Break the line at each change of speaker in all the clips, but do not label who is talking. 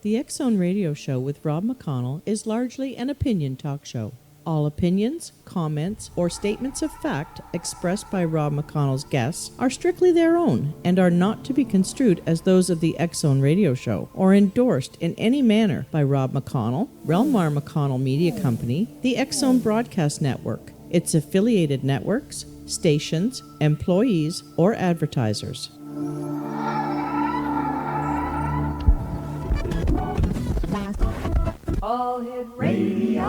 The X Zone Radio Show with Rob McConnell is largely an opinion talk show. All opinions, comments, or statements of fact expressed by Rob McConnell's guests are strictly their own and are not to be construed as those of the X Zone Radio Show or endorsed in any manner by Rob McConnell, rel-mar McConnell Media Company, the X Zone Broadcast Network, its affiliated networks, stations, employees, or advertisers.
All Hit Radio.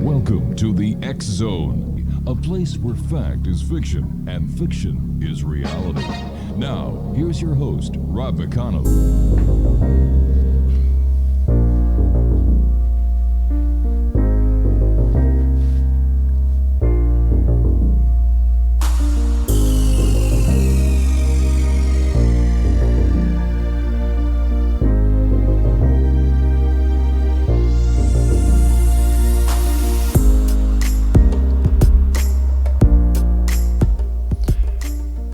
Welcome to the X Zone, a place where fact is fiction and fiction is reality. Now, here's your host, Rob McConnell.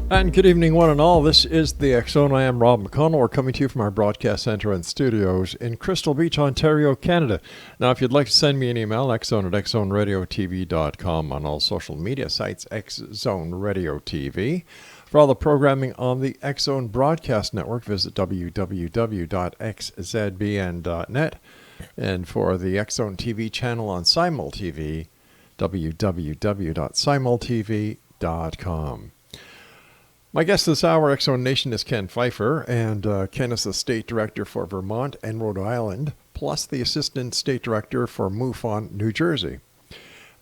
And good evening, one and all. This is the X Zone. I am Rob McConnell. We're coming to you from our broadcast center and studios in Crystal Beach, Ontario, Canada. Now, if you'd like to send me an email, xzone@xzoneradiotv.com, on all social media sites, XZone Radio TV. For all the programming on the X Zone Broadcast Network, visit www.xzbn.net. And for the X Zone TV channel on Simul TV, www.simultv.com. My guest this hour, X Zone Nation, is Ken Pfeifer, and Ken is the State Director for Vermont and Rhode Island, plus the Assistant State Director for MUFON, New Jersey.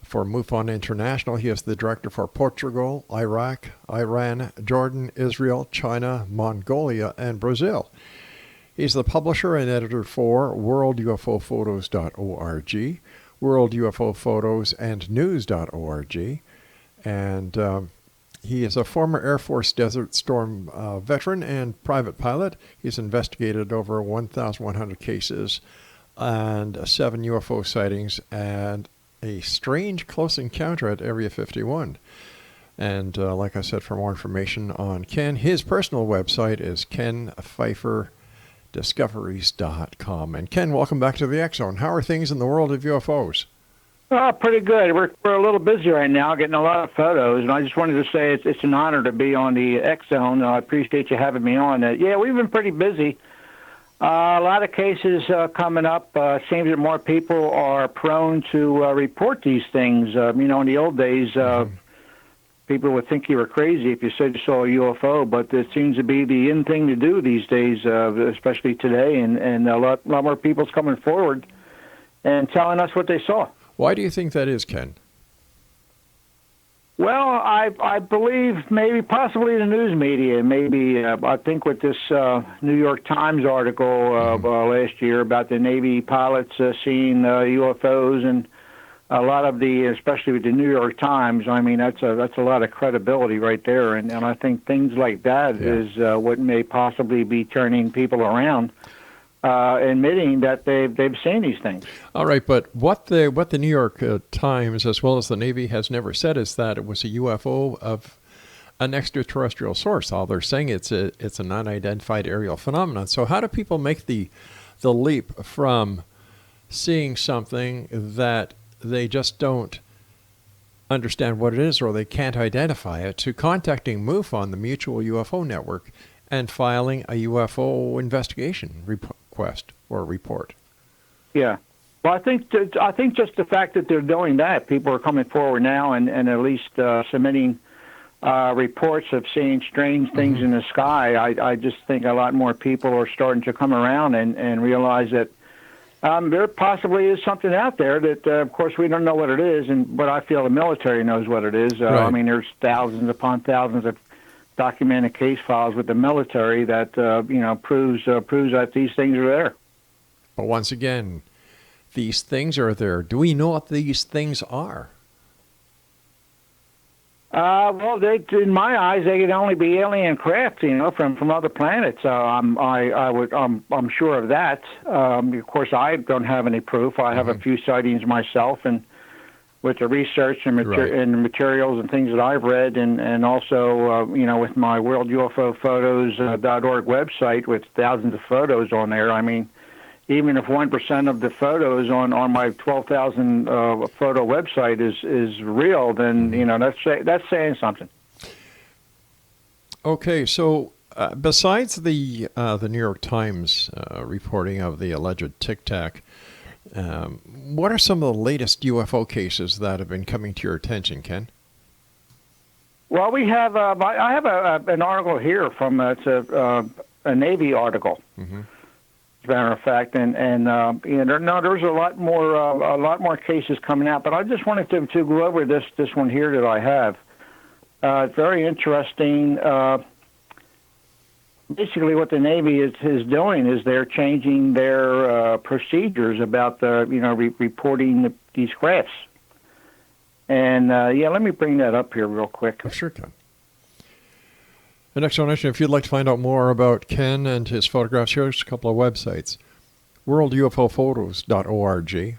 For MUFON International, he is the Director for Portugal, Iraq, Iran, Jordan, Israel, China, Mongolia, and Brazil. He's the publisher and editor for worldufophotos.org, worldufophotos and news.org, and he is a former Air Force Desert Storm veteran and private pilot. He's investigated over 1,100 cases and 7 UFO sightings and a strange close encounter at Area 51. And like I said, for more information on Ken, his personal website is kenpfeiferdiscoveries.com. And Ken, welcome back to the X Zone. How are things in the world of UFOs?
Oh, pretty good. We're a little busy right now, getting a lot of photos, and I just wanted to say it's an honor to be on the X Zone. I appreciate you having me on. Yeah, we've been pretty busy. A lot of cases coming up. Seems that more people are prone to report these things. In the old days, people would think you were crazy if you said you saw a UFO, but it seems to be the in thing to do these days, especially today, and a lot more people's coming forward and telling us what they saw.
Why do you think that is, Ken?
Well, I believe possibly the news media. Maybe I think with this New York Times article last year about the Navy pilots seeing UFOs, and a lot of especially with the New York Times. I mean, that's a lot of credibility right there, and I think things like that is what may possibly be turning people around. Admitting that they've seen these things.
All right, but what the New York Times, as well as the Navy, has never said is that it was a UFO of an extraterrestrial source. All they're saying it's an unidentified aerial phenomenon. So how do people make the leap from seeing something that they just don't understand what it is or they can't identify it to contacting MUFON, the Mutual UFO Network, and filing a UFO investigation request or report?
Yeah. Well, I think just the fact that they're doing that, people are coming forward now and at least submitting reports of seeing strange things in the sky. I just think a lot more people are starting to come around and realize that there possibly is something out there that, of course, we don't know what it is, but I feel the military knows what it is.
Right.
I mean, there's thousands upon thousands of documented case files with the military that proves that these things are there.
But once again, these things are there. Do we know what these things are?
Well, in my eyes, they could only be alien craft, from other planets. I'm sure of that. Of course, I don't have any proof. I have a few sightings myself, and with the research and, and the materials and things that I've read, and also, with my worldufophotos.org website with thousands of photos on there. I mean, even if 1% of the photos on my 12,000 photo website is real, then that's saying something.
Okay, so besides the New York Times reporting of the alleged Tic Tac, what are some of the latest UFO cases that have been coming to your attention, Ken?
Well, we have I have an article here from it's a Navy article. Mm-hmm. As a matter of fact, and there's a lot more cases coming out, but I just wanted to go over this one here that I have. It's very interesting. Basically, what the Navy is doing is they're changing their procedures about reporting these crafts. And let me bring that up here real quick.
I sure can. The next donation, if you'd like to find out more about Ken and his photographs, here's a couple of websites. worldufophotos.org,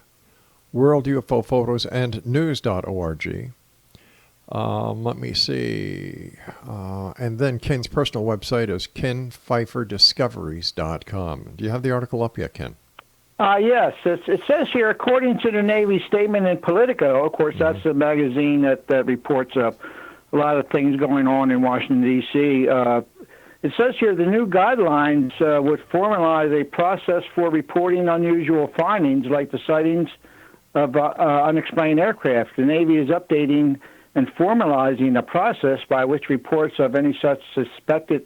worldufophotos.news.org. Let me see. And then Ken's personal website is kenpfeiferdiscoveries.com. Do you have the article up yet, Ken?
Yes. It says here, according to the Navy statement in Politico, of course, that's the magazine that reports a lot of things going on in Washington, D.C. It says here the new guidelines would formalize a process for reporting unusual findings like the sightings of unexplained aircraft. The Navy is updating and formalizing a process by which reports of any such suspected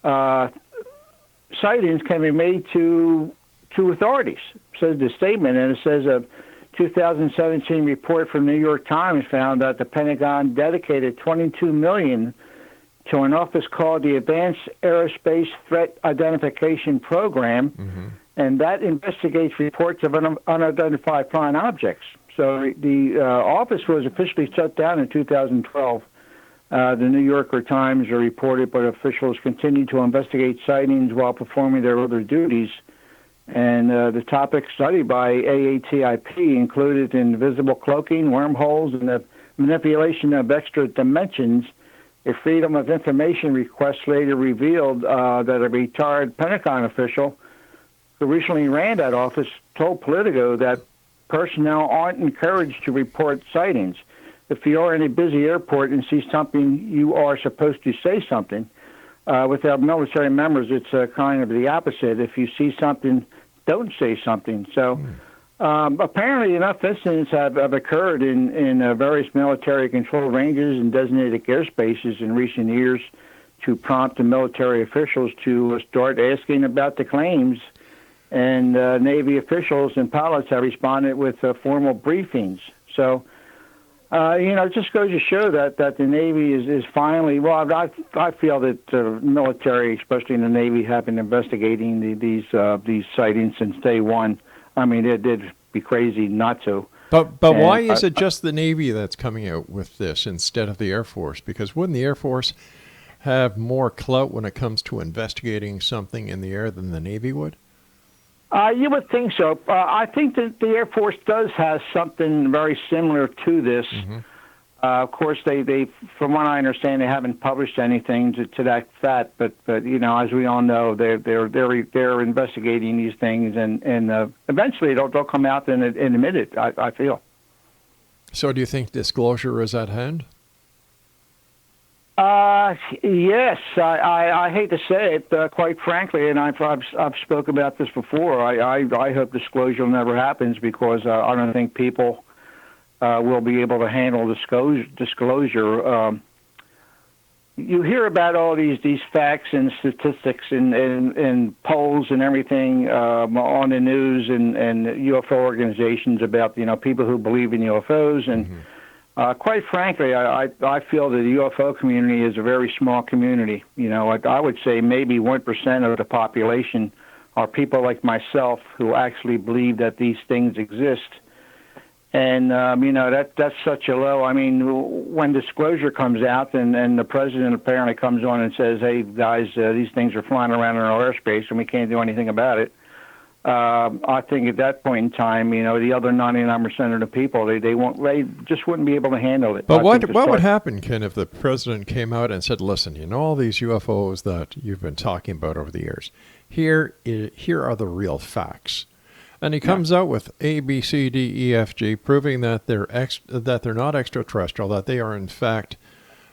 sightings can be made to authorities, says the statement. And it says a 2017 report from the New York Times found that the Pentagon dedicated $22 million to an office called the Advanced Aerospace Threat Identification Program, and that investigates reports of unidentified flying objects. So the office was officially shut down in 2012. The New Yorker Times reported, but officials continue to investigate sightings while performing their other duties. And the topic studied by AATIP included invisible cloaking, wormholes, and the manipulation of extra dimensions. A Freedom of Information request later revealed that a retired Pentagon official who recently ran that office told Politico that personnel aren't encouraged to report sightings. If you are in a busy airport and see something, you are supposed to say something. With our military members, it's kind of the opposite. If you see something, don't say something. So apparently enough incidents have occurred in various military-controlled ranges and designated airspaces in recent years to prompt the military officials to start asking about the claims. And Navy officials and pilots have responded with formal briefings. So, it just goes to show that the Navy is finally, well, I feel that the military, especially in the Navy, have been investigating these sightings since day one. I mean, it'd be crazy not to.
But why is it just the Navy that's coming out with this instead of the Air Force? Because wouldn't the Air Force have more clout when it comes to investigating something in the air than the Navy would?
You would think so. I think that the Air Force does have something very similar to this. Of course, they, from what I understand, they haven't published anything to that fact. But as we all know, they're investigating these things, and eventually they'll come out and admit it. I feel.
So, do you think disclosure is at hand?
Yes, I hate to say it, quite frankly, and I've spoken about this before. I hope disclosure never happens because I don't think people will be able to handle disclosure. You hear about all these facts and statistics and polls and everything on the news and UFO organizations about people who believe in UFOs and. Quite frankly, I feel that the UFO community is a very small community. I would say maybe 1% of the population are people like myself who actually believe that these things exist. And that's such a low. I mean, when disclosure comes out and the president apparently comes on and says, "Hey guys, these things are flying around in our airspace and we can't do anything about it." I think at that point in time, the other 99% of the people, they just wouldn't be able to handle it.
But what would happen, Ken, if the president came out and said, "Listen, all these UFOs that you've been talking about over the years, here are the real facts," and he comes out with A, B, C, D, E, F, G, proving that they're not extraterrestrial, that they are in fact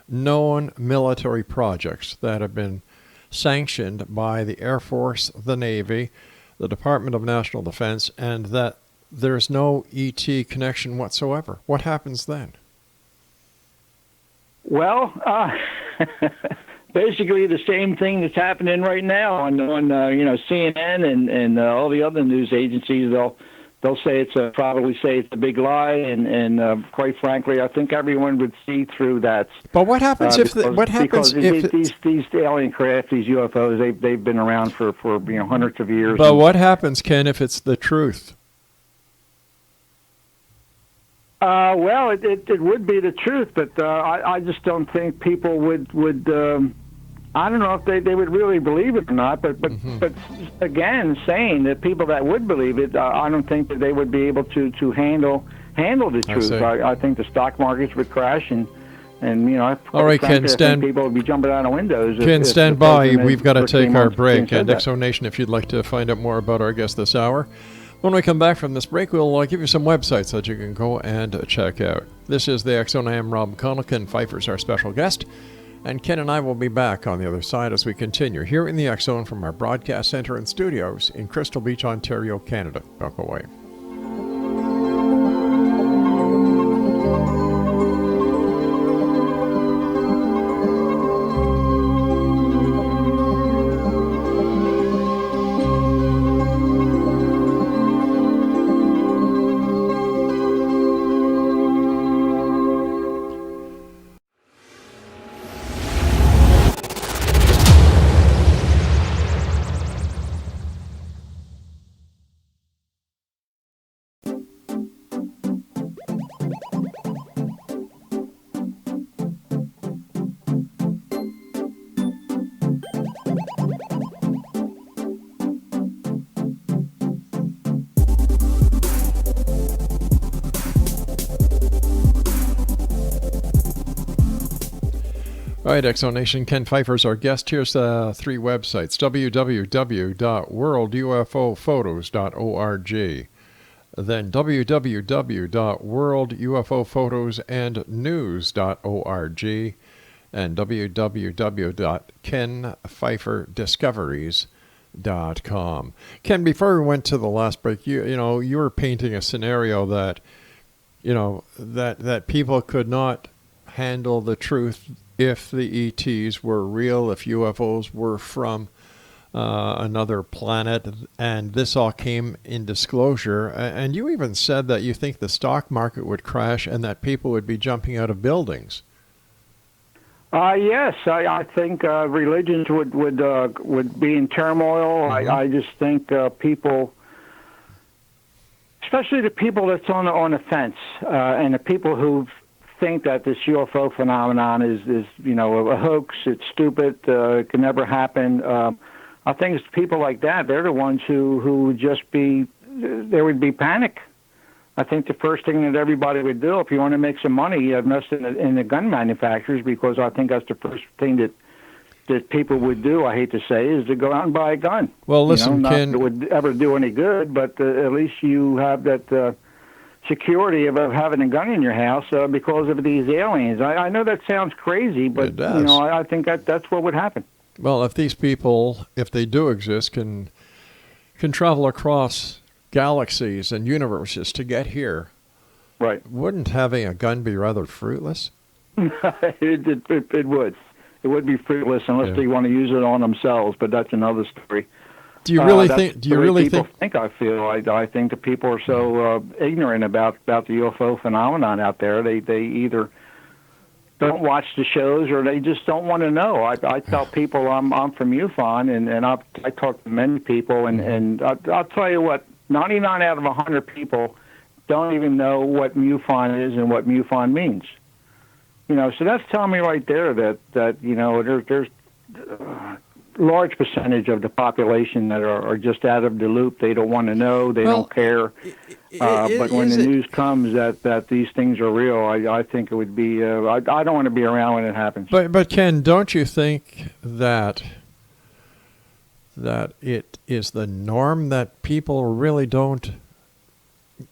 known military projects that have been sanctioned by the Air Force, the Navy, the Department of National Defense, and that there's no ET connection whatsoever. What happens then?
Well, basically the same thing that's happening right now on CNN and all the other news agencies. They'll say probably say it's a big lie, and quite frankly, I think everyone would see through that.
But what happens if
these alien craft, these UFOs, they've been around for hundreds of years.
But what happens, Ken, if it's the truth?
Well, it would be the truth, but I just don't think people would. I don't know if they would really believe it or not, but again, saying that people that would believe it, I don't think that they would be able to handle the truth. I think the stock markets would crash, and
all right, Ken,
people would be jumping out of windows.
Ken, stand by. We've got to take our break. And Exonation, if you'd like to find out more about our guest this hour, when we come back from this break, we'll give you some websites that you can go and check out. This is the X Zone. I am Rob McConnell. Ken Pfeiffer's our special guest. And Ken and I will be back on the other side as we continue here in the X Zone from our broadcast center and studios in Crystal Beach, Ontario, Canada. Don't go away. All right, Exonation, Ken Pfeiffer's our guest. Here's three websites: www.worldufophotos.org, then www.worldufophotosannews.org, and www.kenpfeiferdiscoveries.com. Ken, before we went to the last break, you were painting a scenario that that people could not handle the truth if the ETs were real, if UFOs were from another planet, and this all came in disclosure. And you even said that you think the stock market would crash and that people would be jumping out of buildings.
Yes, I think religions would be in turmoil. Mm-hmm. I just think people, especially the people that's on the fence, and the people who think that this UFO phenomenon is a hoax, it's stupid, it can never happen. I think it's people like that. They're the ones who would just be, there would be panic. I think the first thing that everybody would do, if you want to make some money, you invest in the gun manufacturers, because I think that's the first thing that people would do, I hate to say, is to go out and buy a gun.
Well, listen,
not
Ken,
that it would ever do any good, but at least you have that security of having a gun in your house because of these aliens. I know that sounds crazy, but I think that's what would happen.
Well, if these people, if they do exist, can travel across galaxies and universes to get here,
right?
Wouldn't having a gun be rather fruitless?
It would. It would be fruitless unless they want to use it on themselves, but that's another story.
Do you really think? Do you really think?
I think the people are so ignorant about the UFO phenomenon out there. They either don't watch the shows or they just don't want to know. I tell people I'm from MUFON, and I talk to many people, and I'll tell you what, 99 out of 100 people don't even know what MUFON is and what MUFON means. So that's telling me right there that there's large percentage of the population that are just out of the loop. They don't want to know. They don't care. But when the news comes that these things are real, I think it would be. I don't want to be around when it happens.
But Ken, don't you think that it is the norm that people really don't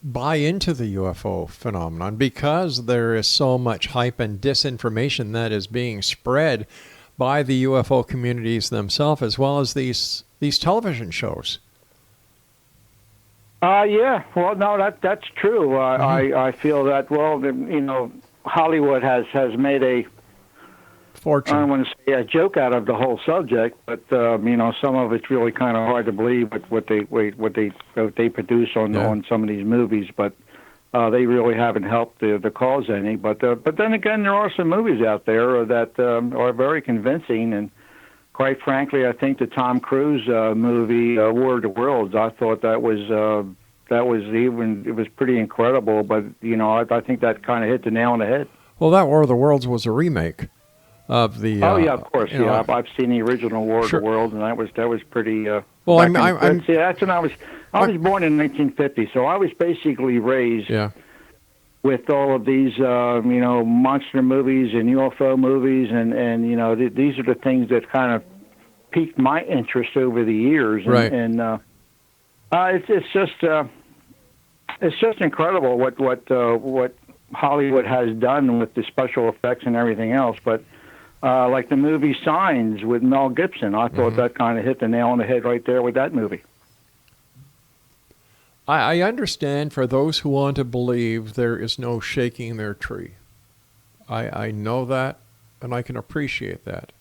buy into the UFO phenomenon because there is so much hype and disinformation that is being spread by the UFO communities themselves, as well as these television shows?
Yeah. Well, no, that's true. I feel that. Well, Hollywood has made a
fortune.
I don't want to say a joke out of the whole subject, but some of it's really kind of hard to believe what they produce on some of these movies. But they really haven't helped the cause any. But then again, there are some movies out there that are very convincing, and quite frankly, I think the Tom Cruise movie War of the Worlds, I thought it was pretty incredible. But I think that kind of hit the nail on the head.
Well, that War of the Worlds was a remake of the.
Oh yeah, of course. I've seen the original War of the Worlds, and that was pretty.
That's
when I was born in 1950, so I was basically raised with all of these, monster movies and UFO movies, and these are the things that kind of piqued my interest over the years. And it's just incredible what Hollywood has done with the special effects and everything else. But like the movie Signs with Mel Gibson, I thought that kind of hit the nail on the head right there with that movie.
I understand for those who want to believe there is no shaking their tree. I know that, and I can appreciate that.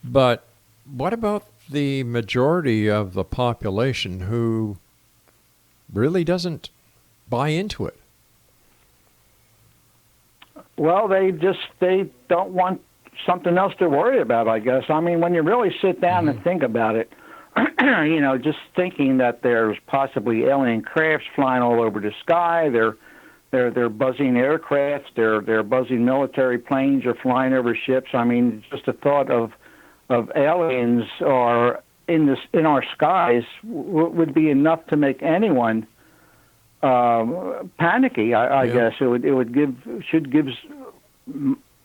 But what about the majority of the population who really doesn't buy into it?
Well, they don't want something else to worry about, I guess. I mean, when you really sit down and think about it, just thinking that there's possibly alien crafts flying all over the sky, they're buzzing aircrafts, they're buzzing military planes are flying over ships. I mean, just the thought of aliens are in our skies would be enough to make anyone panicky. I guess it should give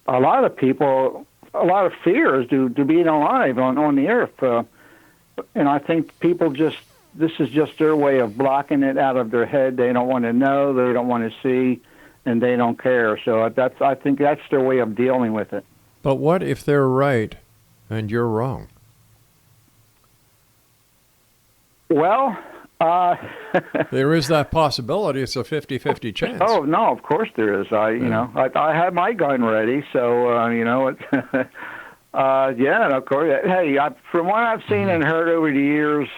a lot of people a lot of fears to being alive on the earth. And I think people this is just their way of blocking it out of their head. They don't want to know, they don't want to see, and they don't care. So I think that's their way of dealing with it.
But what if they're right and you're wrong?
Well,
there is that possibility. It's a 50-50 chance.
Oh no, of course there is. I had my gun ready, so yeah, of course. Hey, from what I've seen and heard over the years,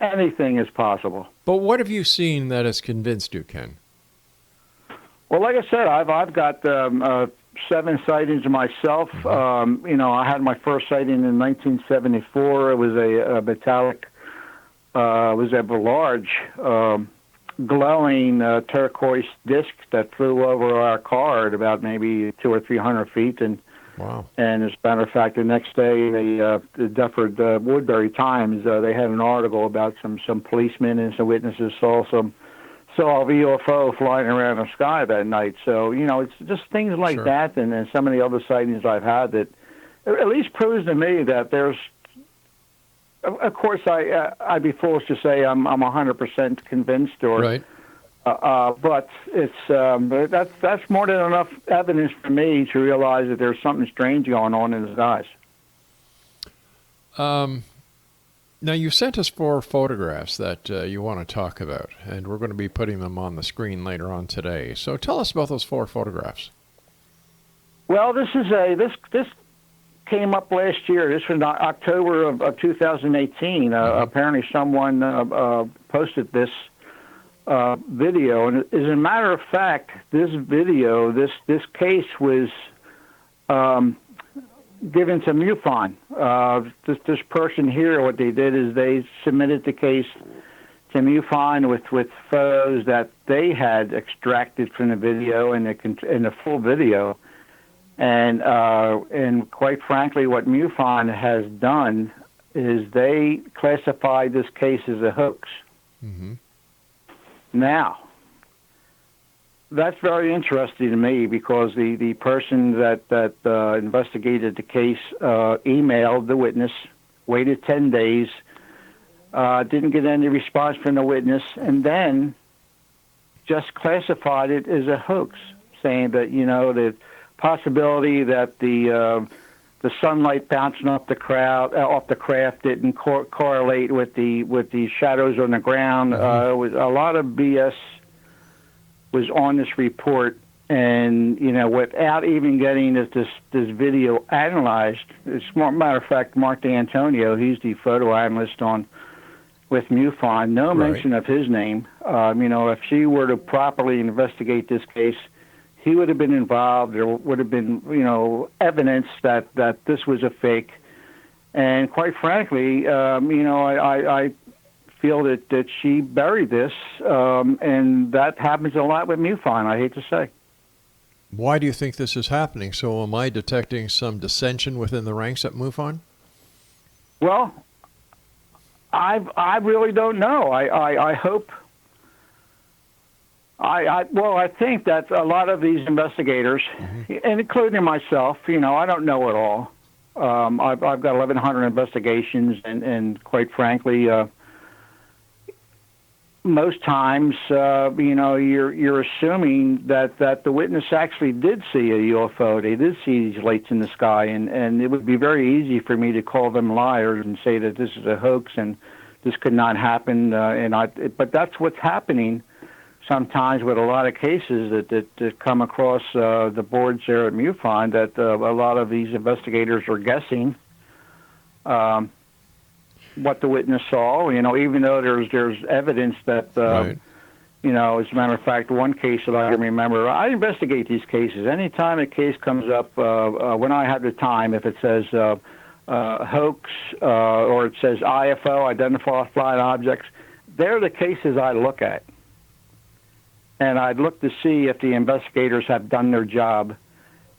anything is possible.
But what have you seen that has convinced you, Ken?
Well, like I said, I've got 7 sightings myself. I had my first sighting in 1974. It was a metallic. Was a large glowing turquoise disc that flew over our car at about maybe 200 or 300 feet, and
wow! And
as a matter of fact, the next day, the Deptford Woodbury Times they had an article about some policemen and some witnesses saw a UFO flying around the sky that night. So it's just things like that, and some of the other sightings I've had that at least proves to me that there's. Of course, I'd be foolish to say I'm 100% convinced, or
right.
But it's that's more than enough evidence for me to realize that there's something strange going on in the skies.
Now you sent us 4 photographs that you want to talk about, and we're going to be putting them on the screen later on today. So tell us about those 4 photographs.
Well, this came up last year. This was October of 2018. Apparently someone posted this video. And as a matter of fact, this video, this case was given to MUFON. This person here, what they did is they submitted the case to MUFON with photos that they had extracted from the video and the full video. And quite frankly, what MUFON has done is they classified this case as a hoax.
Mm-hmm.
Now, that's very interesting to me because the person that investigated the case emailed the witness, waited 10 days, didn't get any response from the witness, and then just classified it as a hoax, saying that, the possibility that the sunlight bouncing off the craft didn't correlate with the shadows on the ground. Was a lot of BS was on this report, and without even getting this video analyzed. As a matter of fact, Mark D'Antonio, he's the photo analyst with MUFON. No mention of his name. If she were to properly investigate this case, he would have been involved. There would have been, evidence that this was a fake. And quite frankly, I feel that she buried this, and that happens a lot with MUFON, I hate to say.
Why do you think this is happening? So am I detecting some dissension within the ranks at MUFON?
Well, I really don't know. I hope... I think that a lot of these investigators, and including myself, I don't know it all. I've got 1,100 investigations, and quite frankly, most times, you're assuming that the witness actually did see a UFO. They did see these lights in the sky, and it would be very easy for me to call them liars and say that this is a hoax and this could not happen. But that's what's happening sometimes with a lot of cases that come across the boards there at MUFON, that a lot of these investigators are guessing what the witness saw, even though there's evidence that, as a matter of fact, one case that I can remember, I investigate these cases. Anytime a case comes up, when I have the time, if it says hoax or it says IFO, identified flying objects, they're the cases I look at. And I'd look to see if the investigators have done their job.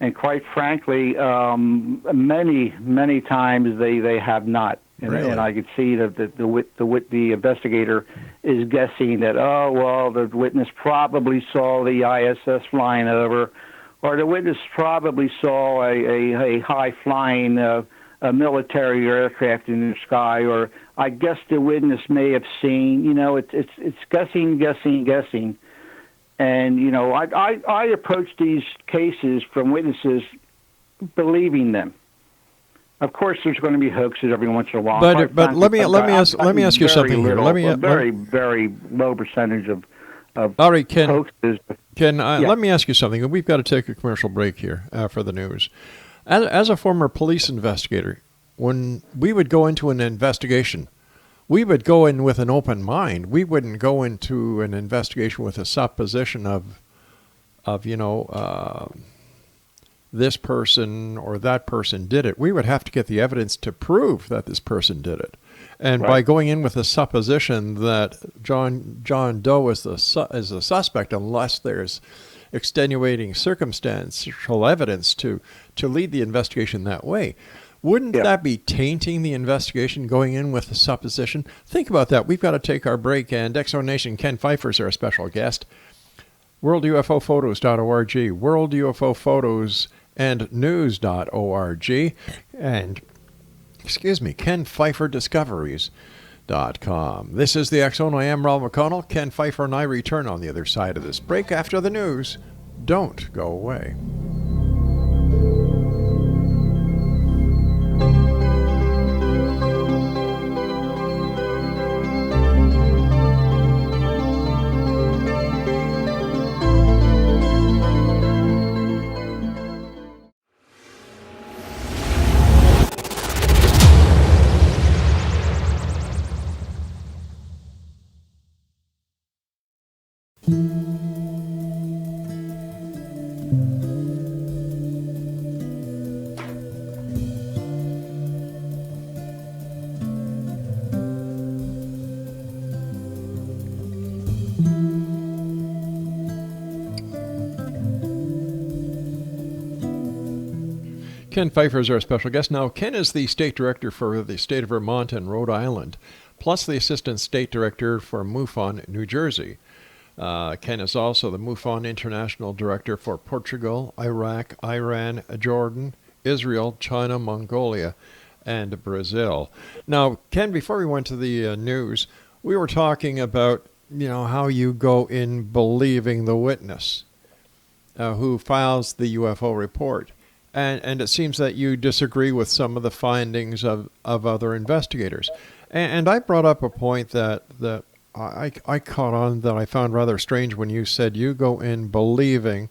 And quite frankly, many, many times they have not. And,
really?
And I could see that the investigator is guessing that, the witness probably saw the ISS flying over, or the witness probably saw a high-flying military aircraft in the sky, or I guess the witness may have seen, it's guessing. And, I approach these cases from witnesses believing them. Of course, there's going to be hoaxes every once in a while.
But let me ask you something here.
Very low percentage of
Larry,
hoaxes.
Let me ask you something. We've got to take a commercial break here for the news. As a former police investigator, when we would go into an investigation, we would go in with an open mind. We wouldn't go into an investigation with a supposition of this person or that person did it. We would have to get the evidence to prove that this person did it. And by going in with a supposition that John Doe is the suspect, unless there's extenuating circumstantial evidence to lead the investigation that way, wouldn't that be tainting the investigation going in with a supposition? Think about that. We've got to take our break, and Exo Nation, Ken Pfeifer is our special guest. WorldUFOPhotos.org, WorldUFOPhotosAndNews.org, and, KenPfeiferdiscoveries.com. This is the Exxon. I am Rel McConnell. Ken Pfeifer and I return on the other side of this break after the news. Don't go away. Ken Pfeifer is our special guest. Now, Ken is the state director for the state of Vermont and Rhode Island, plus the assistant state director for MUFON, New Jersey. Ken is also the MUFON international director for Portugal, Iraq, Iran, Jordan, Israel, China, Mongolia, and Brazil. Now, Ken, before we went to the news, we were talking about, how you go in believing the witness who files the UFO report. And it seems that you disagree with some of the findings of other investigators. And I brought up a point that I caught on that I found rather strange when you said you go in believing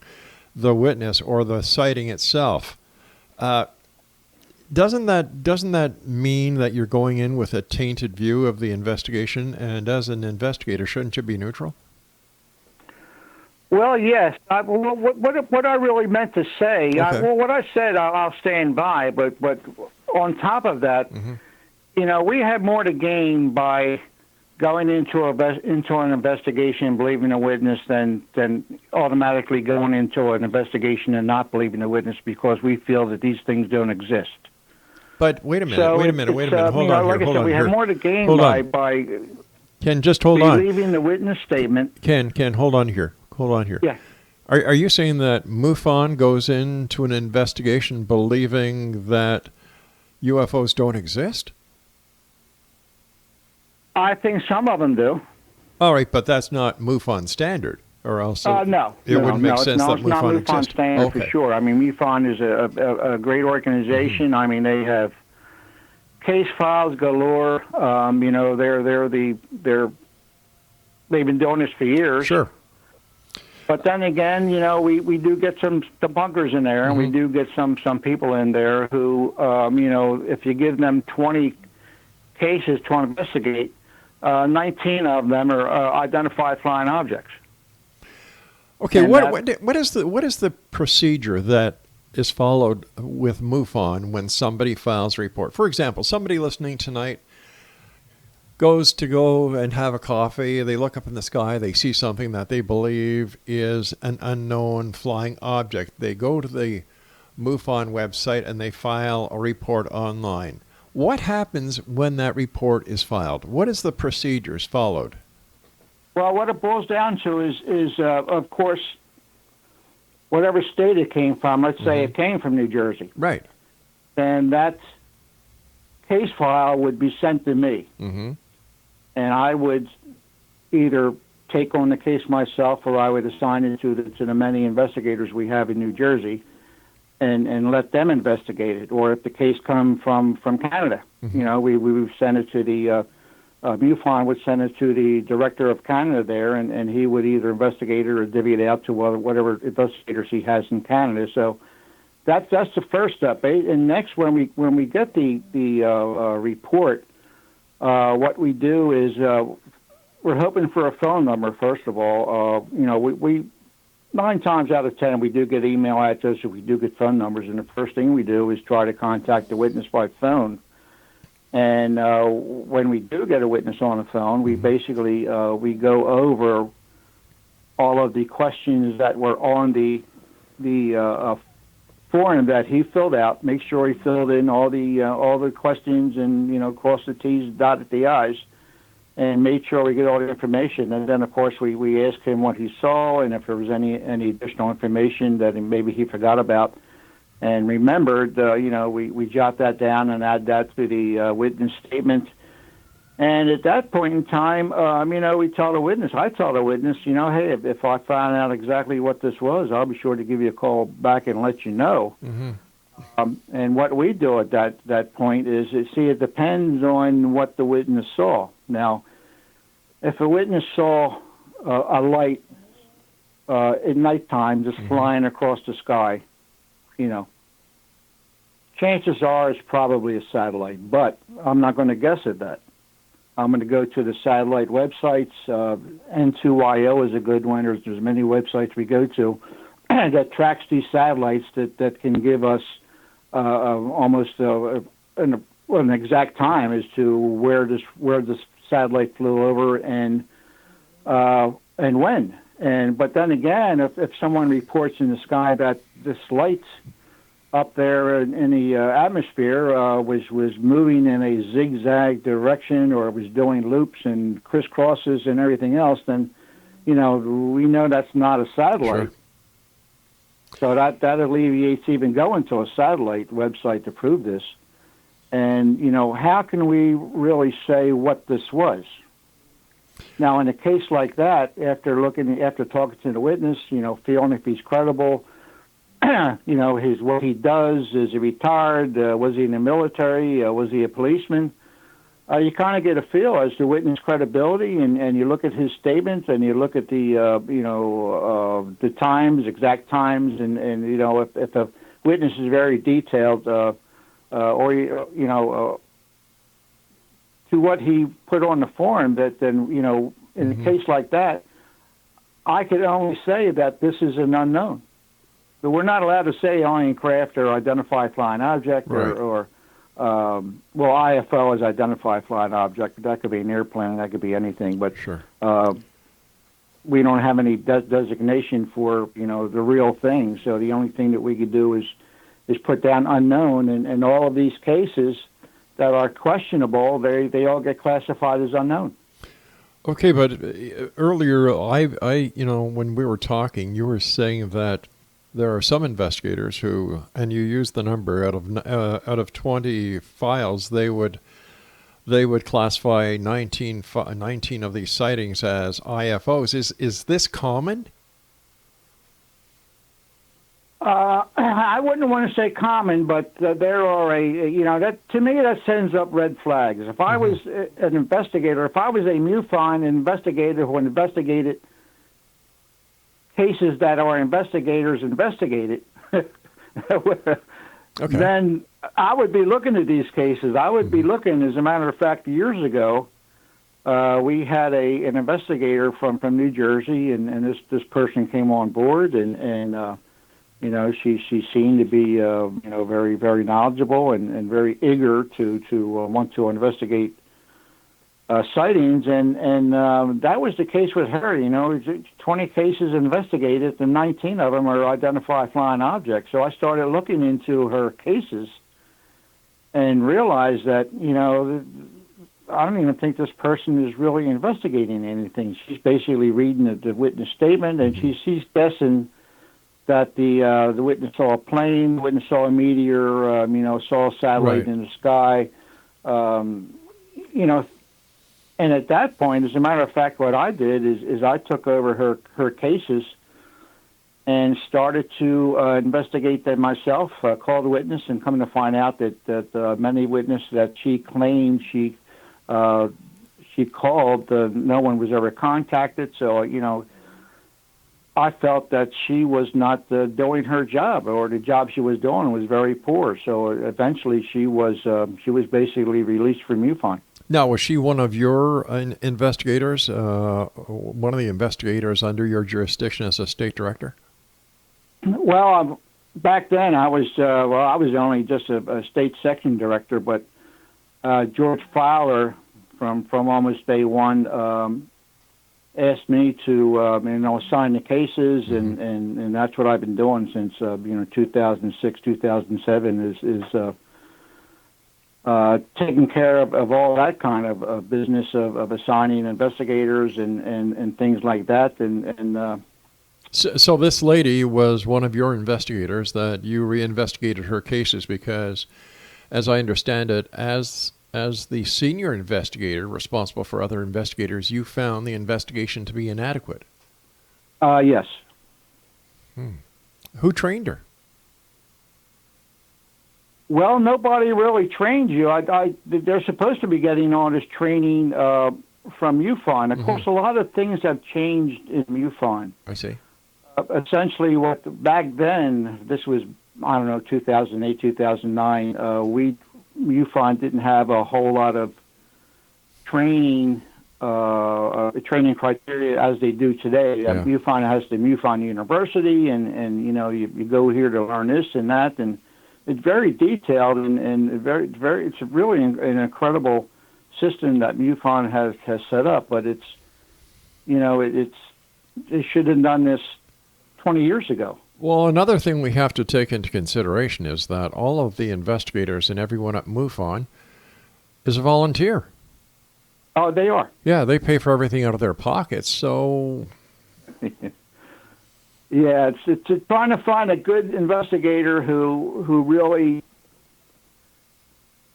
the witness or the sighting itself. Doesn't that mean that you're going in with a tainted view of the investigation? And as an investigator, shouldn't you be neutral?
Well, yes. What I really meant to say,
Okay.
what I said, I'll stand by. But on top of that, we have more to gain by going into an investigation and believing a witness than automatically going into an investigation and not believing a witness because we feel that these things don't exist.
But wait a minute. Hold on
like
here.
I said, we have more to gain by
Ken, just hold on.
believing the witness statement.
Ken, hold on here.
Yeah.
Are you saying that MUFON goes into an investigation believing that UFOs don't exist?
I think some of them do.
All right, but that's not MUFON standard, or else
No.
it wouldn't make sense that
it's not
MUFON
MUFON
exists.
standard
Okay.
for sure. I mean, MUFON is a great organization. I mean, they have case files galore. They've been doing this for years.
Sure.
But then again, we do get some debunkers in there, and we do get some people in there who, if you give them 20 cases to investigate, 19 of them are identified flying objects.
Okay,
And
what is the procedure that is followed with MUFON when somebody files a report? For example, somebody listening tonight goes to go and have a coffee. They look up in the sky. They see something that they believe is an unknown flying object. They go to the MUFON website and they file a report online. What happens when that report is filed? What is the procedures followed?
Well, what it boils down to is of course, whatever state it came from. Let's say it came from New Jersey.
Right.
Then that case file would be sent to me.
Mm-hmm.
And I would either take on the case myself or I would assign it to the many investigators we have in New Jersey and let them investigate it. Or if the case come from Canada, we would send it to the MUFON would send it to the director of Canada there, and he would either investigate it or divvy it out to whatever investigators he has in Canada. So that's the first step. And next, when we get the report, what we do is we're hoping for a phone number. First of all, we 9 times out of 10 we do get email addresses, we do get phone numbers, and the first thing we do is try to contact the witness by phone. And when we do get a witness on the phone, we basically we go over all of the questions that were on the form that he filled out. Make sure he filled in all the questions and cross the T's, dotted the I's, and made sure we get all the information. And then of course we ask him what he saw and if there was any additional information that maybe he forgot about and remembered. We jot that down and add that to the witness statement. And at that point in time, we tell the witness, I tell the witness, hey, if I find out exactly what this was, I'll be sure to give you a call back and let you know. Mm-hmm. And what we do at that point is, it depends on what the witness saw. Now, if a witness saw a light at nighttime just flying across the sky, chances are it's probably a satellite, but I'm not going to guess at that. I'm going to go to the satellite websites. N2YO is a good one. There's many websites we go to that tracks these satellites that can give us almost an exact time as to where this satellite flew over and when. But then again, if someone reports in the sky that this light up there in the atmosphere was moving in a zigzag direction, or was doing loops and crisscrosses and everything else, then we know that's not a satellite.
Sure.
So that alleviates even going to a satellite website to prove this. And how can we really say what this was? Now, in a case like that, after talking to the witness, feeling if he's credible, what he does, is he retired? Was he in the military? Was he a policeman? You kind of get a feel as to witness credibility, and you look at his statements, and you look at the times, exact times, and if a witness is very detailed, to what he put on the form, that then in a case like that, I could only say that this is an unknown. But we're not allowed to say alien craft or identify flying object,
right.
or IFO is identify flying object. That could be an airplane, that could be anything. But
Sure.
We don't have any designation for the real thing. So the only thing that we could do is put down unknown, and all of these cases that are questionable, they all get classified as unknown.
Okay, but earlier, I when we were talking, you were saying that there are some investigators who, and you used the number out of 20 files, they would classify 19 of these sightings as IFOs. Is this common?
I wouldn't want to say common, but there are that to me that sends up red flags. If I was an investigator, if I was a MUFON investigator who investigated cases that our investigators investigated, then I would be looking at these cases. I would be looking, as a matter of fact, years ago, we had an investigator from New Jersey, and this person came on board, and she seemed to be very, very knowledgeable and very eager to want to investigate sightings, and that was the case with her. 20 cases investigated, and 19 of them are identified flying objects. So I started looking into her cases and realized that I don't even think this person is really investigating anything. She's basically reading the witness statement, and she's guessing that the witness saw a plane, the witness saw a meteor, saw a satellite in the sky, And at that point, as a matter of fact, what I did is I took over her cases and started to investigate them myself, call the witness, and come to find out that many witnesses that she claimed she called, no one was ever contacted. So, I felt that she was not doing her job, or the job she was doing was very poor. So eventually she was basically released from MUFON.
Now, was she one of your investigators, one of the investigators under your jurisdiction as a state director?
Well, back then I was only just a state section director, but George Fowler from almost day one asked me to assign the cases, and that's what I've been doing since 2006, 2007 is taking care of all that kind of business of assigning investigators and things like that.
So this lady was one of your investigators that you reinvestigated her cases because, as I understand it, as the senior investigator responsible for other investigators, you found the investigation to be inadequate.
Yes.
Who trained her?
Well, nobody really trained you. They're supposed to be getting all this training from MUFON. Of course, a lot of things have changed in MUFON.
I see.
Essentially, back then, this was, 2008, 2009, MUFON didn't have a whole lot of training criteria as they do today.
Yeah.
MUFON has the MUFON University, and you go here to learn this and that, and it's very detailed and very, very. It's really an incredible system that MUFON has set up. But they should have done this 20 years ago.
Well, another thing we have to take into consideration is that all of the investigators and everyone at MUFON is a volunteer.
Oh, they are.
Yeah, they pay for everything out of their pockets, so...
Yeah, it's trying to find a good investigator who really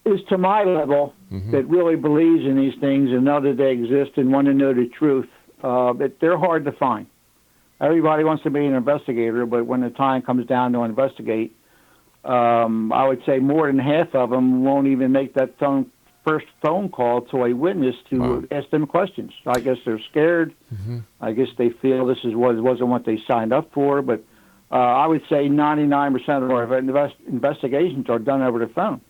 is to my level, that really believes in these things and know that they exist and want to know the truth. But they're hard to find. Everybody wants to be an investigator, but when the time comes down to investigate, I would say more than half of them won't even make that first phone call to a witness to ask them questions. I guess they're scared. I guess they feel this wasn't what they signed up for. But I would say 99% of our investigations are done over the phone.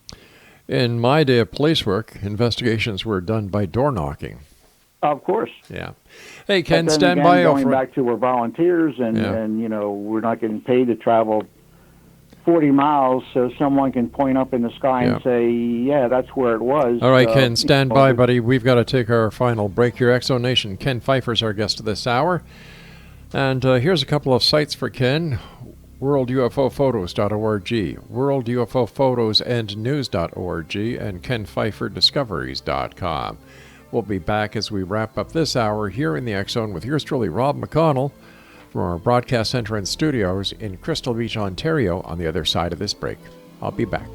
In my day of police work, investigations were done by door knocking.
Of course.
Yeah. Hey, Ken, stand
again,
by.
Going back to we're volunteers, and you know, we're not getting paid to travel 40 miles so someone can point up in the sky and say, yeah, that's where it was.
All right, Ken, stand by, buddy. We've got to take our final break here. X Zone Nation, Ken Pfeiffer's our guest this hour. And here's a couple of sites for Ken. WorldUFOPhotos.org, WorldUFOPhotosAndNews.org, and KenPfeifferDiscoveries.com. We'll be back as we wrap up this hour here in the X Zone with yours truly, Rob McConnell, from our broadcast center and studios in Crystal Beach, Ontario, on the other side of this break. I'll be back.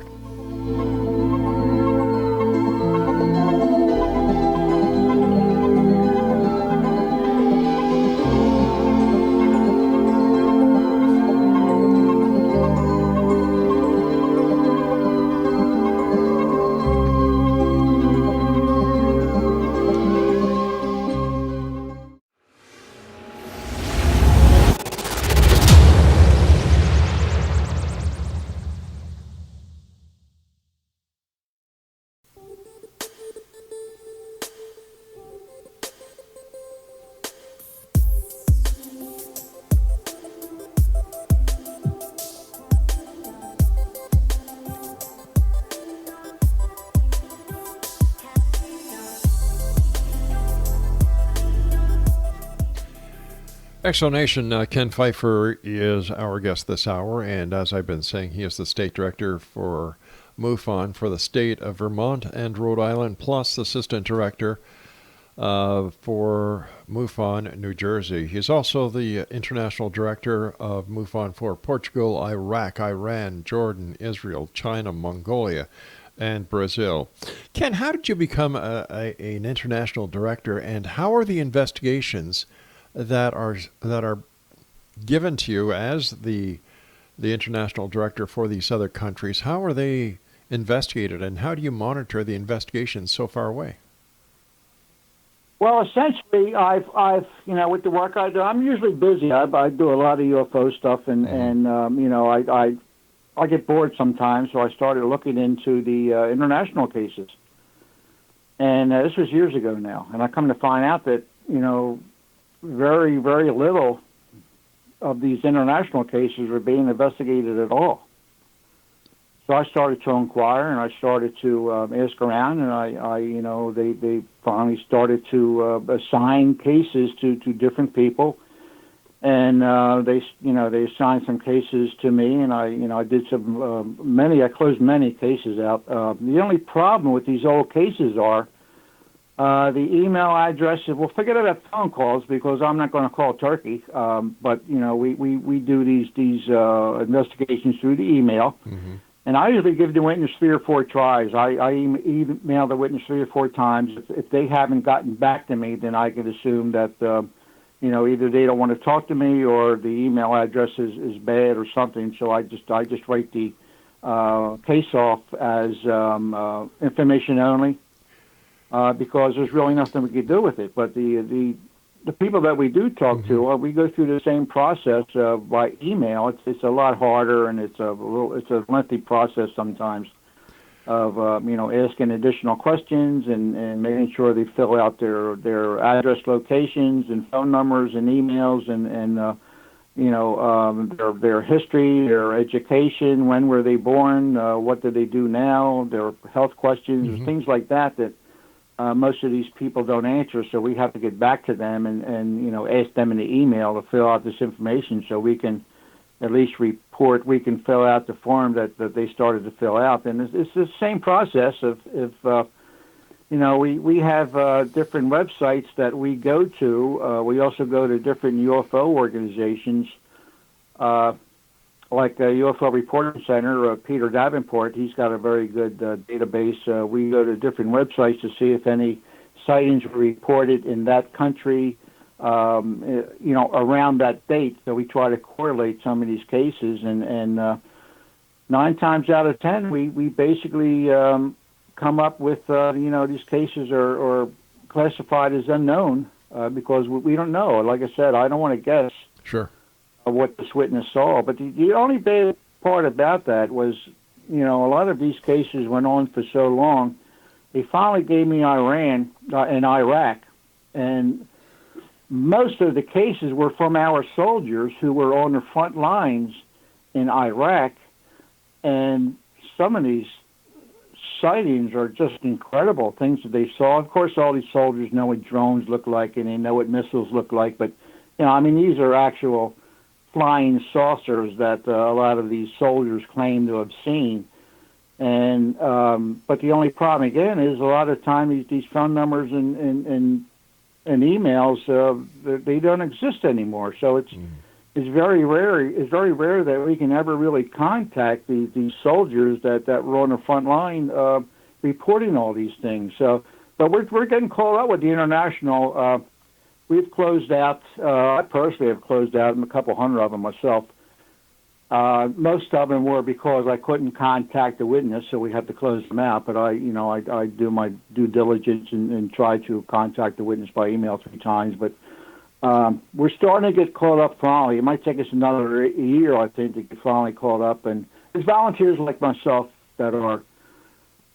X Zone Nation, Ken Pfeiffer is our guest this hour, and as I've been saying, he is the state director for MUFON for the state of Vermont and Rhode Island, plus assistant director for MUFON New Jersey. He's also the international director of MUFON for Portugal, Iraq, Iran, Jordan, Israel, China, Mongolia, and Brazil. Ken, how did you become an international director, and how are the investigations that are given to you as the international director for these other countries? How are they investigated, and how do you monitor the investigations so far away?
Well, essentially, I've you know, with the work I do, I'm usually busy. I do a lot of UFO stuff, and you know, I get bored sometimes, so I started looking into the international cases. And this was years ago now, and I come to find out that, you know, very, very little of these international cases were being investigated at all. So I started to inquire, and I started to ask around, and I you know, they finally started to assign cases to different people, and they assigned some cases to me, and I did some I closed many cases out. The only problem with these old cases are the email addresses. Well, forget about phone calls, because I'm not going to call Turkey. But you know, we do these investigations through the email, and I usually give the witness 3 or 4 tries. I email the witness 3 or 4 times. If they haven't gotten back to me, then I can assume that you know, either they don't want to talk to me, or the email address is bad or something. So I just write the case off as information only. Because there's really nothing we can do with it. But the people that we do talk to, we go through the same process by email. It's a lot harder, and it's a lengthy process sometimes of you know, asking additional questions and making sure they fill out their address, locations, and phone numbers, and emails, and you know, their history, their education, when were they born, what do they do now, their health questions, things like that. Most of these people don't answer, so we have to get back to them and you know, ask them in the email to fill out this information so we can at least report. We can fill out the form that they started to fill out. And it's the same process of we have different websites that we go to. We also go to different UFO organizations, like UFO Reporting Center. Peter Davenport, he's got a very good database. We go to different websites to see if any sightings were reported in that country, around that date. So we try to correlate some of these cases, and 9 times out of 10, we basically come up with, these cases are classified as unknown because we don't know. Like I said, I don't want to guess what this witness saw. But the only bad part about that was, a lot of these cases went on for so long. They finally gave me Iran and Iraq, and most of the cases were from our soldiers who were on the front lines in Iraq, and some of these sightings are just incredible, things that they saw. Of course, all these soldiers know what drones look like, and they know what missiles look like, but, these are actual flying saucers that a lot of these soldiers claim to have seen. And but the only problem, again, is a lot of times these phone numbers and emails, they don't exist anymore. So it's very rare. It's very rare that we can ever really contact these soldiers that were on the front line reporting all these things. So, but we're getting called out with the international. We've closed out. I personally have closed out a couple hundred of them myself. Most of them were because I couldn't contact the witness, so we had to close them out. But I do my due diligence and try to contact the witness by email 3 times. But we're starting to get caught up finally. It might take us another year, I think, to get finally caught up. And there's volunteers like myself that are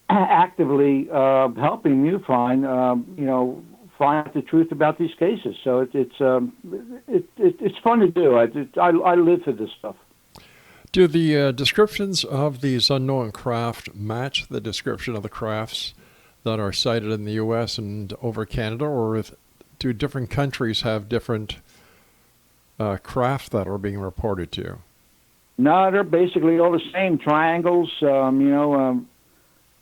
actively helping MUFON, find out the truth about these cases. So it's fun to do. I live for this stuff.
Do the descriptions of these unknown craft match the description of the crafts that are sighted in the U.S. and over Canada, or do different countries have different craft that are being reported to you?
No, they're basically all the same triangles.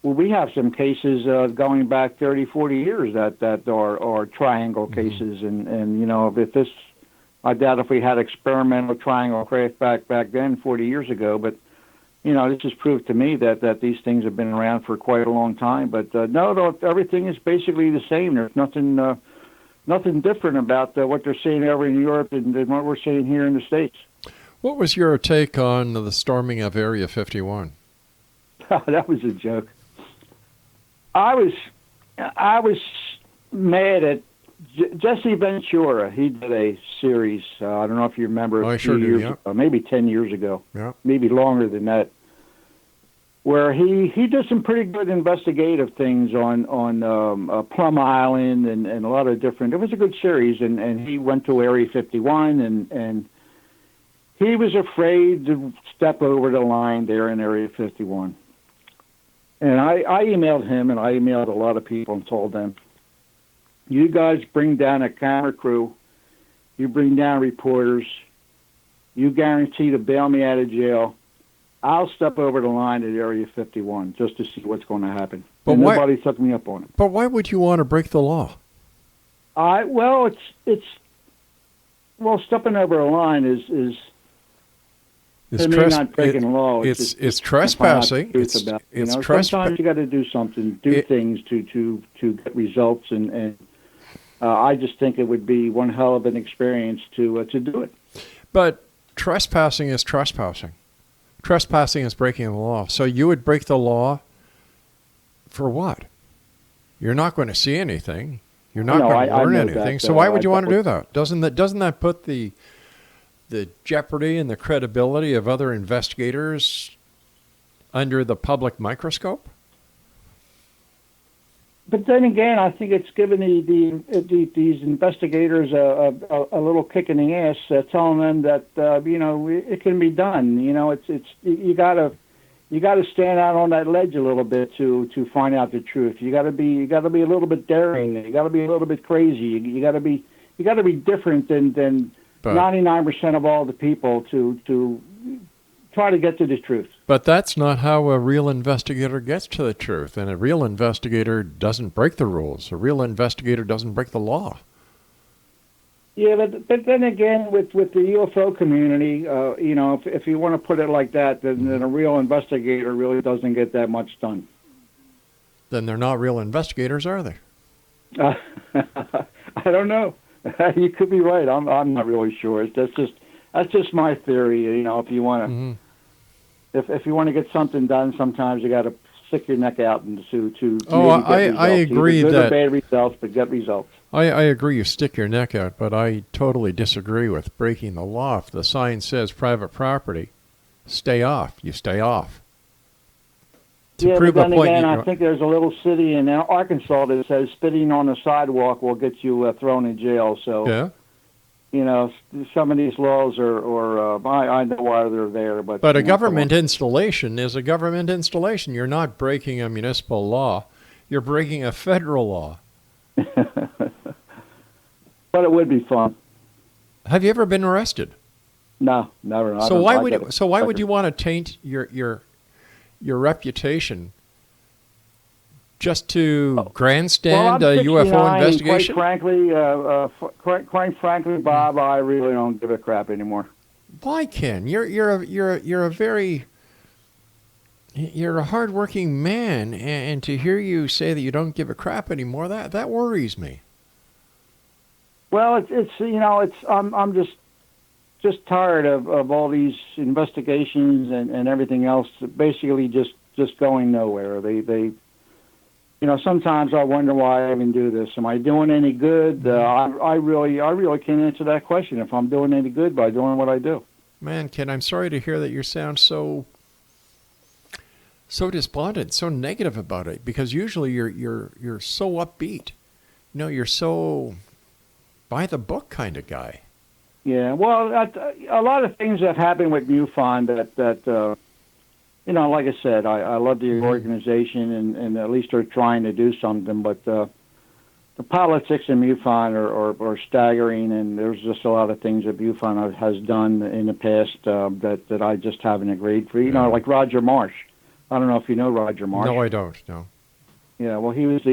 We have some cases going back 30, 40 years that are triangle cases, and if this. I doubt if we had experimental triangle craft back then 40 years ago, but, this has proved to me that these things have been around for quite a long time. But, no, everything is basically the same. There's nothing different about what they're seeing over in Europe than what we're seeing here in the States.
What was your take on the storming of Area 51?
That was a joke. I was mad at Jesse Ventura. He did a series. I don't know if you remember.
I sure do. Yeah.
Maybe 10 years ago.
Yeah.
Maybe longer than that. Where he did some pretty good investigative things on Plum Island and a lot of different. It was a good series, and he went to Area 51 and he was afraid to step over the line there in Area 51. And I emailed him, and I emailed a lot of people and told them, you guys bring down a camera crew, you bring down reporters, you guarantee to bail me out of jail, I'll step over the line at Area 51 just to see what's going to happen. But nobody took me up on it.
But why would you want to break the law?
Stepping over a line is not breaking the law.
It's trespassing.
Sometimes you got to do something, things to get results, and I just think it would be one hell of an experience to do it.
But trespassing is trespassing. Trespassing is breaking the law. So you would break the law for what? You're not going to see anything. You're not going to learn anything. So why would you want to do that? Doesn't that put the jeopardy and the credibility of other investigators under the public microscope?
But then again, I think it's given these investigators a little kick in the ass, telling them that it can be done. You got to stand out on that ledge a little bit to find out the truth. You got to be a little bit daring. You got to be a little bit crazy. You got to be different than 99% of all the people to try to get to the truth.
But that's not how a real investigator gets to the truth. And a real investigator doesn't break the rules. A real investigator doesn't break the law.
Yeah, but then again, with the UFO community, if you want to put it like that, then a real investigator really doesn't get that much done.
Then they're not real investigators, are they?
I don't know. You could be right. I'm not really sure. That's just my theory. If you want to, if you want to get something done, sometimes you got to stick your neck out and to.
I agree
good
that
or bad results, but get results.
I agree you stick your neck out, but I totally disagree with breaking the law. If the sign says private property, stay off. You stay off.
But then again, I think there's a little city in Arkansas that says spitting on the sidewalk will get you thrown in jail. So, some of these laws I know why they're there. But
a government installation is a government installation. You're not breaking a municipal law. You're breaking a federal law.
But it would be fun.
Have you ever been arrested?
No, never.
So why would you want to taint your reputation just to grandstand a UFO investigation?
Quite frankly, Bob, I really don't give a crap anymore.
Why, Ken? You're a hardworking man, and to hear you say that you don't give a crap anymore, that worries me.
Well, I'm just tired of all these investigations and everything else. Basically, just going nowhere. They sometimes I wonder why I even do this. Am I doing any good? I really can't answer that question. If I'm doing any good by doing what I do.
Man, Ken, I'm sorry to hear that you sound so despondent, so negative about it. Because usually you're so upbeat. You're so by the book kind of guy.
Yeah, well, a lot of things have happened with MUFON that like I said, I love the organization and at least they're trying to do something, but the politics in MUFON are staggering, and there's just a lot of things that MUFON has done in the past that I just haven't agreed for. Like Roger Marsh. I don't know if you know Roger Marsh.
No, I don't. No.
Yeah, well, he was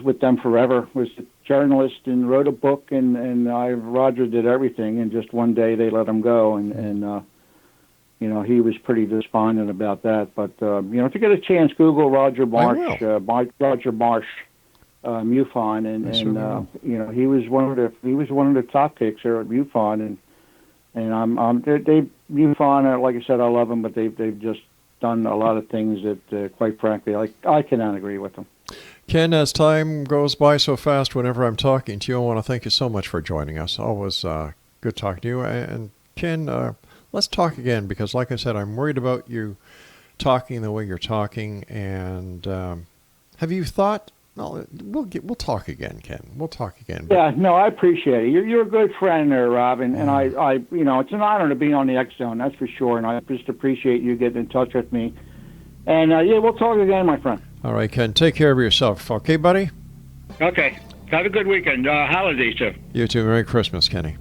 with them forever. Was a journalist and wrote a book, and Roger did everything, and just one day they let him go, and he was pretty despondent about that. But if you get a chance, Google Roger Marsh, Roger Marsh, MUFON, and he was one of the top picks there at MUFON, and they MUFON, like I said, I love them, but they've just done a lot of things that, quite frankly, I cannot agree with them.
Ken, as time goes by so fast whenever I'm talking to you, I want to thank you so much for joining us. Always good talking to you. And Ken, let's talk again, because like I said, I'm worried about you talking the way you're talking. And have you thought, no, we'll talk again, Ken. We'll talk again.
Yeah, no, I appreciate it. You're a good friend there, Rob, and I it's an honor to be on the X Zone, that's for sure, and I just appreciate you getting in touch with me. And we'll talk again, my friend.
All right, Ken, take care of yourself. Okay, buddy?
Okay. Have a good weekend. Holidays, too.
You too. Merry Christmas, Kenny.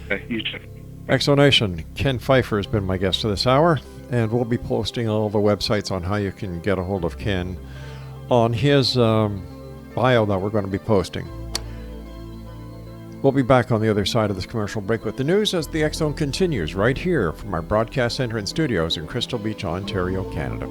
Okay, you too.
Exonation, Ken Pfeifer has been my guest for this hour, and we'll be posting all the websites on how you can get a hold of Ken on his bio that we're going to be posting. We'll be back on the other side of this commercial break with the news as the X Zone continues right here from our broadcast center and studios in Crystal Beach, Ontario, Canada.